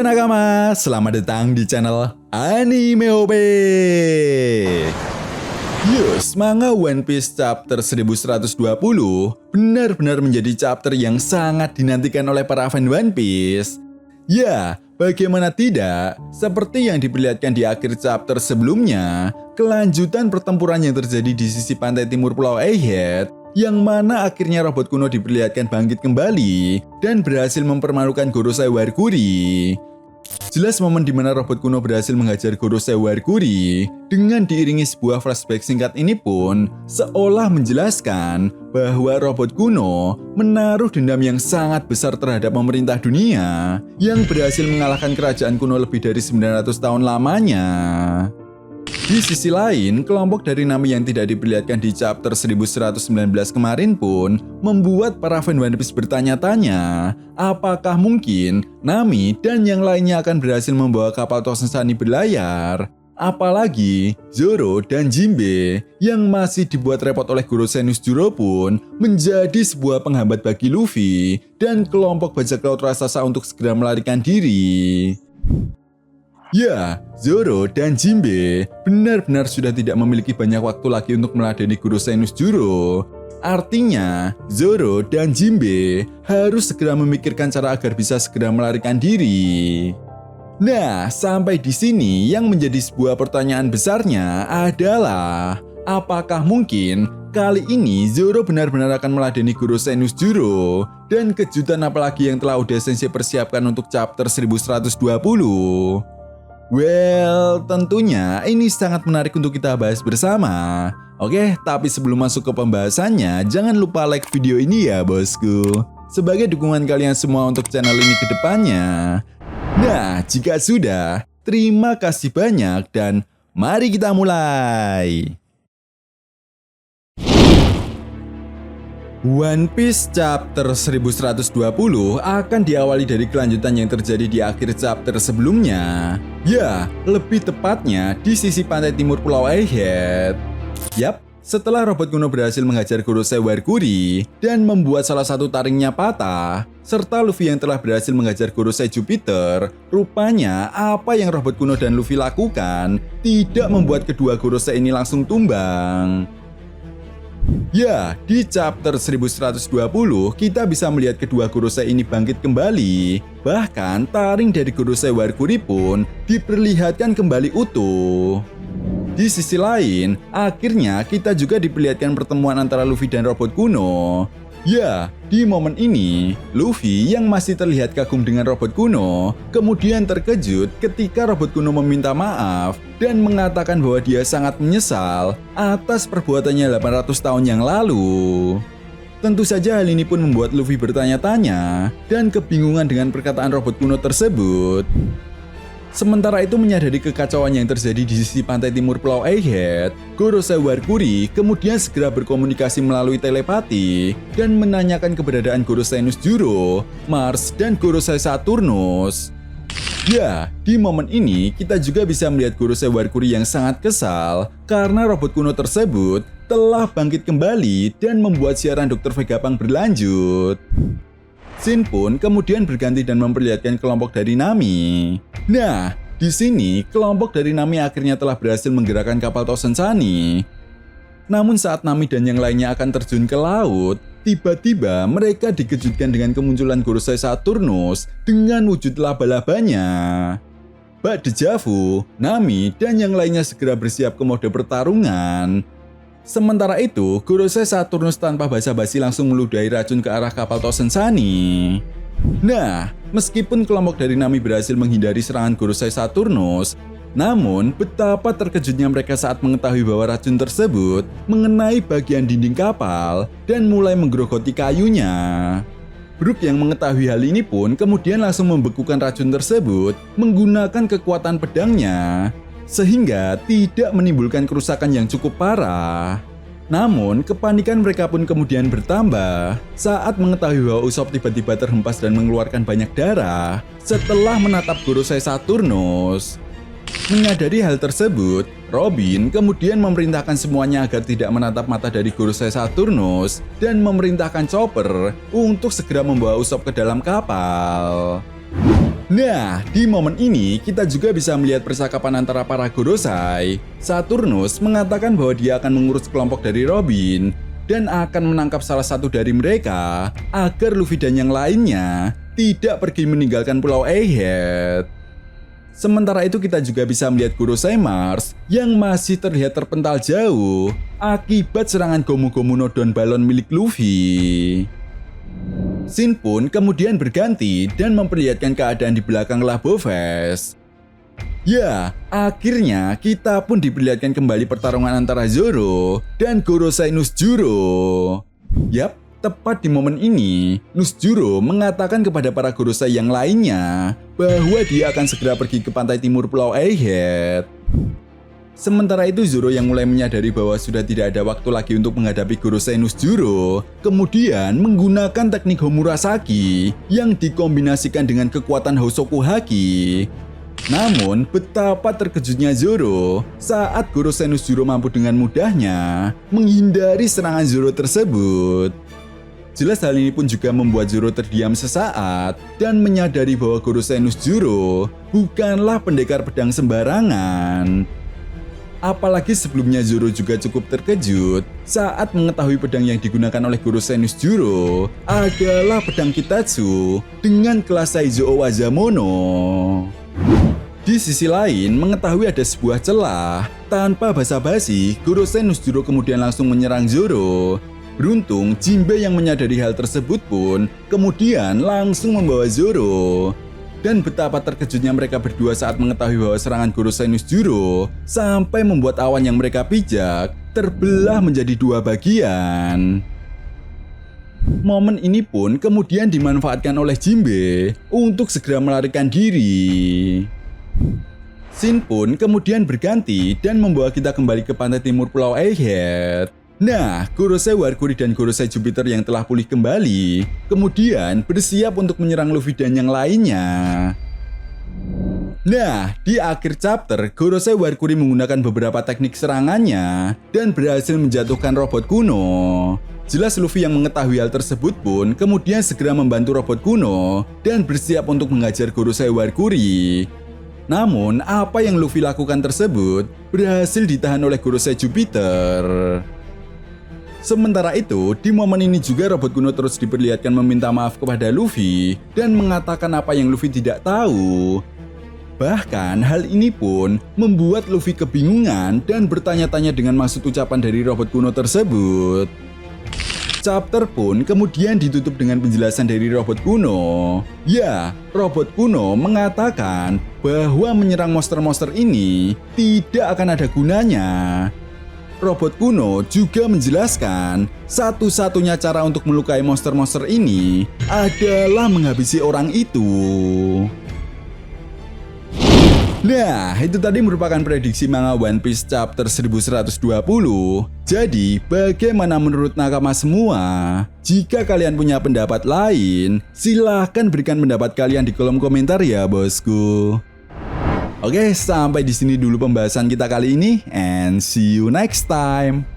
nakama, selamat datang di channel Anime OP. Yes, manga One Piece chapter 1120 benar-benar menjadi chapter yang sangat dinantikan oleh para fan One Piece. Ya, bagaimana tidak, seperti yang diperlihatkan di akhir chapter sebelumnya, kelanjutan pertempuran yang terjadi di sisi pantai timur Pulau Egghead, yang mana akhirnya robot kuno diperlihatkan bangkit kembali dan berhasil mempermalukan Gorosei Warguri. Jelas momen di mana robot kuno berhasil menghajar Gorosei Warguri dengan diiringi sebuah flashback singkat ini pun seolah menjelaskan bahwa robot kuno menaruh dendam yang sangat besar terhadap pemerintah dunia yang berhasil mengalahkan kerajaan kuno lebih dari 900 tahun lamanya. Di sisi lain, kelompok dari Nami yang tidak diperlihatkan di chapter 1119 kemarin pun membuat para fan One Piece bertanya-tanya, apakah mungkin Nami dan yang lainnya akan berhasil membawa kapal Tousensani berlayar? Apalagi Zoro dan Jinbe yang masih dibuat repot oleh Gorosei Nusjuro pun menjadi sebuah penghambat bagi Luffy dan kelompok bajak laut raksasa untuk segera melarikan diri. Ya, Zoro dan Jinbe benar-benar sudah tidak memiliki banyak waktu lagi untuk meladeni Gorosei Nusjuro. Artinya, Zoro dan Jinbe harus segera memikirkan cara agar bisa segera melarikan diri. Nah, sampai di sini yang menjadi sebuah pertanyaan besarnya adalah, apakah mungkin kali ini Zoro benar-benar akan meladeni Gorosei Nusjuro? Dan kejutan apalagi yang telah Oda Sensei persiapkan untuk chapter 1120? Well, tentunya ini sangat menarik untuk kita bahas bersama. Oke, tapi sebelum masuk ke pembahasannya, jangan lupa like video ini ya bosku, sebagai dukungan kalian semua untuk channel ini ke depannya. Nah, jika sudah, terima kasih banyak dan mari kita mulai. One Piece chapter 1120 akan diawali dari kelanjutan yang terjadi di akhir chapter sebelumnya. Ya, lebih tepatnya di sisi pantai timur Pulau Egghead. Yap, setelah robot kuno berhasil menghajar Gorosei Warguri dan membuat salah satu taringnya patah, serta Luffy yang telah berhasil menghajar Gorosei Jupiter, rupanya apa yang robot kuno dan Luffy lakukan tidak membuat kedua Gorosei ini langsung tumbang. Ya, di chapter 1120 kita bisa melihat kedua Gorosei ini bangkit kembali. Bahkan taring dari Gorosei Warguri pun diperlihatkan kembali utuh. Di sisi lain, akhirnya kita juga diperlihatkan pertemuan antara Luffy dan robot kuno. Ya, di momen ini, Luffy yang masih terlihat kagum dengan robot kuno, kemudian terkejut ketika robot kuno meminta maaf dan mengatakan bahwa dia sangat menyesal atas perbuatannya 800 tahun yang lalu. Tentu saja hal ini pun membuat Luffy bertanya-tanya dan kebingungan dengan perkataan robot kuno tersebut. Sementara itu menyadari kekacauan yang terjadi di sisi pantai timur Pulau Egghead, Gorosei Warguri kemudian segera berkomunikasi melalui telepati dan menanyakan keberadaan Gorosei Nusjuro, Mars, dan Gorosei Saturnus. Ya, di momen ini kita juga bisa melihat Gorosei Warguri yang sangat kesal karena robot kuno tersebut telah bangkit kembali dan membuat siaran Dr. Vegapunk berlanjut. Scene pun kemudian berganti dan memperlihatkan kelompok dari Nami. Nah, di sini kelompok dari Nami akhirnya telah berhasil menggerakkan kapal Tousensani. Namun saat Nami dan yang lainnya akan terjun ke laut, tiba-tiba mereka dikejutkan dengan kemunculan Gorosei Saturnus dengan wujud laba-labanya. Bak dejavu, Nami dan yang lainnya segera bersiap ke mode pertarungan. Sementara itu, Gorosei Saturnus tanpa basa-basi langsung meludahi racun ke arah kapal Tousensani. Nah, meskipun kelompok dari Nami berhasil menghindari serangan Gorosei Saturnus, namun betapa terkejutnya mereka saat mengetahui bahwa racun tersebut mengenai bagian dinding kapal dan mulai menggerogoti kayunya. Brook yang mengetahui hal ini pun kemudian langsung membekukan racun tersebut menggunakan kekuatan pedangnya, sehingga tidak menimbulkan kerusakan yang cukup parah. Namun, kepanikan mereka pun kemudian bertambah saat mengetahui bahwa Usopp tiba-tiba terhempas dan mengeluarkan banyak darah setelah menatap Gorosei Saturnus. Menyadari hal tersebut, Robin kemudian memerintahkan semuanya agar tidak menatap mata dari Gorosei Saturnus dan memerintahkan Chopper untuk segera membawa Usopp ke dalam kapal. Nah, di momen ini kita juga bisa melihat percakapan antara para Gorosei. Saturnus mengatakan bahwa dia akan mengurus kelompok dari Robin dan akan menangkap salah satu dari mereka agar Luffy dan yang lainnya tidak pergi meninggalkan Pulau Egghead. Sementara itu kita juga bisa melihat Gorosei Mars yang masih terlihat terpental jauh akibat serangan Gomu-Gomu no Don balon milik Luffy. Shin pun kemudian berganti dan memperlihatkan keadaan di belakang Labo Fest. Ya, akhirnya kita pun diperlihatkan kembali pertarungan antara Zoro dan Gorosei Nusjuro. Yap, tepat di momen ini, Nusjuro mengatakan kepada para Gorosei yang lainnya bahwa dia akan segera pergi ke pantai timur Pulau Egghead. Sementara itu Zoro yang mulai menyadari bahwa sudah tidak ada waktu lagi untuk menghadapi Gorosei Nusjuro, kemudian menggunakan teknik Homurasaki yang dikombinasikan dengan kekuatan Hosoku Haki. Namun, betapa terkejutnya Zoro saat Gorosei Nusjuro mampu dengan mudahnya menghindari serangan Zoro tersebut. Jelas hal ini pun juga membuat Zoro terdiam sesaat dan menyadari bahwa Gorosei Nusjuro bukanlah pendekar pedang sembarangan. Apalagi sebelumnya Zoro juga cukup terkejut saat mengetahui pedang yang digunakan oleh Gorosei Nusjuro adalah pedang Kitatsu dengan kelas Saizo Wazamono. Di sisi lain, mengetahui ada sebuah celah, tanpa basa-basi, Gorosei Nusjuro kemudian langsung menyerang Zoro. Beruntung, Jinbe yang menyadari hal tersebut pun kemudian langsung membawa Zoro. Dan betapa terkejutnya mereka berdua saat mengetahui bahwa serangan Gorosei Nusjuro sampai membuat awan yang mereka pijak terbelah menjadi dua bagian. Momen ini pun kemudian dimanfaatkan oleh Jinbe untuk segera melarikan diri. Shin pun kemudian berganti dan membawa kita kembali ke pantai timur Pulau Egghead. Nah, Gorosei Warkuri dan Gorosei Jupiter yang telah pulih kembali, kemudian bersiap untuk menyerang Luffy dan yang lainnya. Nah, di akhir chapter, Gorosei Warkuri menggunakan beberapa teknik serangannya dan berhasil menjatuhkan robot kuno. Jelas Luffy yang mengetahui hal tersebut pun kemudian segera membantu robot kuno dan bersiap untuk menghajar Gorosei Warkuri. Namun, apa yang Luffy lakukan tersebut berhasil ditahan oleh Gorosei Jupiter. Sementara itu, di momen ini juga robot kuno terus diperlihatkan meminta maaf kepada Luffy dan mengatakan apa yang Luffy tidak tahu. Bahkan hal ini pun membuat Luffy kebingungan dan bertanya-tanya dengan maksud ucapan dari robot kuno tersebut. Chapter pun kemudian ditutup dengan penjelasan dari robot kuno. Ya, robot kuno mengatakan bahwa menyerang monster-monster ini tidak akan ada gunanya. Robot kuno juga menjelaskan satu-satunya cara untuk melukai monster-monster ini adalah menghabisi orang itu. Nah, itu tadi merupakan prediksi manga One Piece chapter 1120. Jadi, bagaimana menurut nakama semua? Jika kalian punya pendapat lain, silahkan berikan pendapat kalian di kolom komentar ya, bosku. Oke, sampai di sini dulu pembahasan kita kali ini, and see you next time.